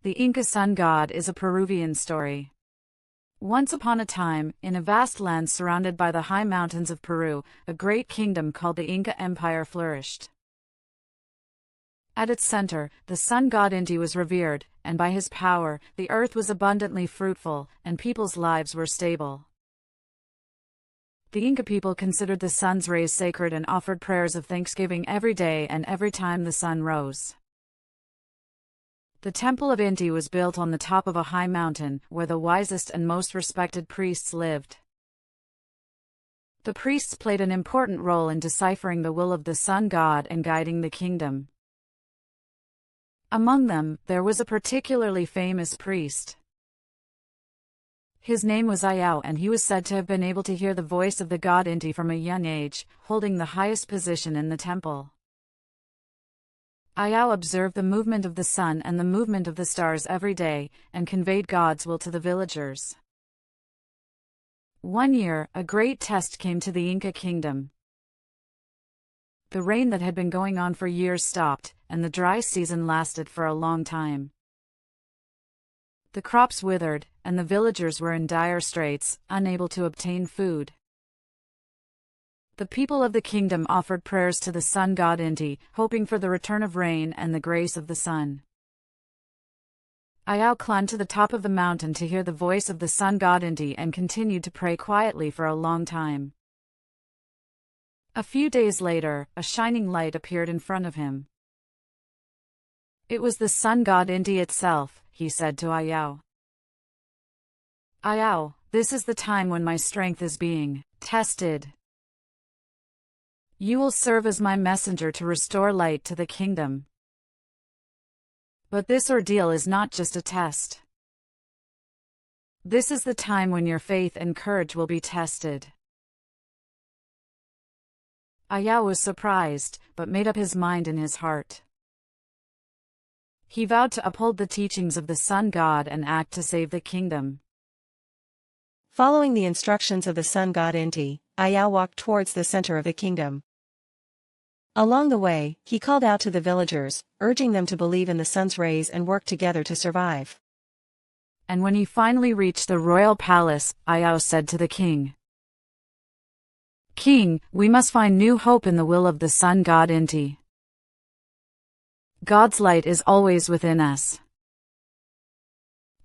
The Inca Sun God is a Peruvian story. Once upon a time, in a vast land surrounded by the high mountains of Peru, a great kingdom called the Inca Empire flourished. At its center, the sun god Inti was revered, and by his power, the earth was abundantly fruitful, and people's lives were stable. The Inca people considered the sun's rays sacred and offered prayers of thanksgiving every day and every time the sun rose. The temple of Inti was built on the top of a high mountain, where the wisest and most respected priests lived. The priests played an important role in deciphering the will of the sun god and guiding the kingdom. Among them, there was a particularly famous priest. His name was Ayao, and he was said to have been able to hear the voice of the god Inti from a young age, holding the highest position in the temple. Ayao observed the movement of the sun and the movement of the stars every day, and conveyed God's will to the villagers. One year, a great test came to the Inca kingdom. The rain that had been going on for years stopped, and the dry season lasted for a long time. The crops withered, and the villagers were in dire straits, unable to obtain food. The people of the kingdom offered prayers to the sun god Inti, hoping for the return of rain and the grace of the sun. Ayao climbed to the top of the mountain to hear the voice of the sun god Inti and continued to pray quietly for a long time. A few days later, a shining light appeared in front of him. It was the sun god Inti itself, he said to Ayao. Ayao, this is the time when my strength is being tested. You will serve as my messenger to restore light to the kingdom. But this ordeal is not just a test. This is the time when your faith and courage will be tested. Ayao was surprised, but made up his mind in his heart. He vowed to uphold the teachings of the sun god and act to save the kingdom. Following the instructions of the sun god Inti, Ayao walked towards the center of the kingdom. Along the way, he called out to the villagers, urging them to believe in the sun's rays and work together to survive. And when he finally reached the royal palace, Ayao said to the king, "King, we must find new hope in the will of the sun god Inti. God's light is always within us.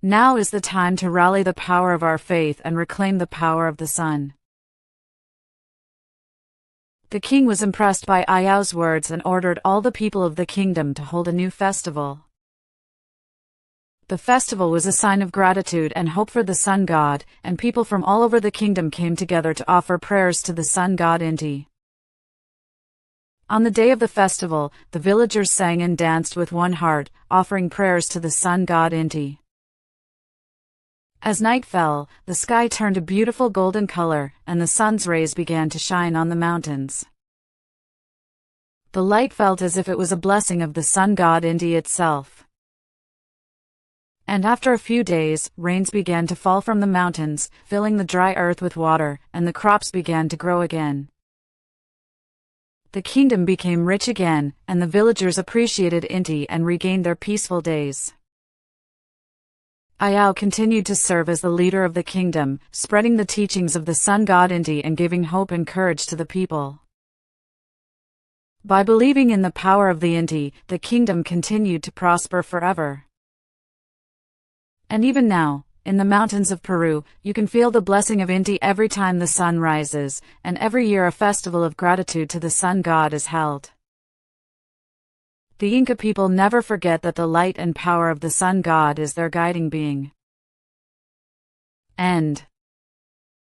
Now is the time to rally the power of our faith and reclaim the power of the sun." The king was impressed by Ayao's words and ordered all the people of the kingdom to hold a new festival. The festival was a sign of gratitude and hope for the sun god, and people from all over the kingdom came together to offer prayers to the sun god Inti. On the day of the festival, the villagers sang and danced with one heart, offering prayers to the sun god Inti. As night fell, the sky turned a beautiful golden color, and the sun's rays began to shine on the mountains. The light felt as if it was a blessing of the sun god Inti itself. And after a few days, rains began to fall from the mountains, filling the dry earth with water, and the crops began to grow again. The kingdom became rich again, and the villagers appreciated Inti and regained their peaceful days. Ayao continued to serve as the leader of the kingdom, spreading the teachings of the sun god Inti and giving hope and courage to the people. By believing in the power of the Inti, the kingdom continued to prosper forever. And even now, in the mountains of Peru, you can feel the blessing of Inti every time the sun rises, and every year a festival of gratitude to the sun god is held. The Inca people never forget that the light and power of the sun god is their guiding being. End.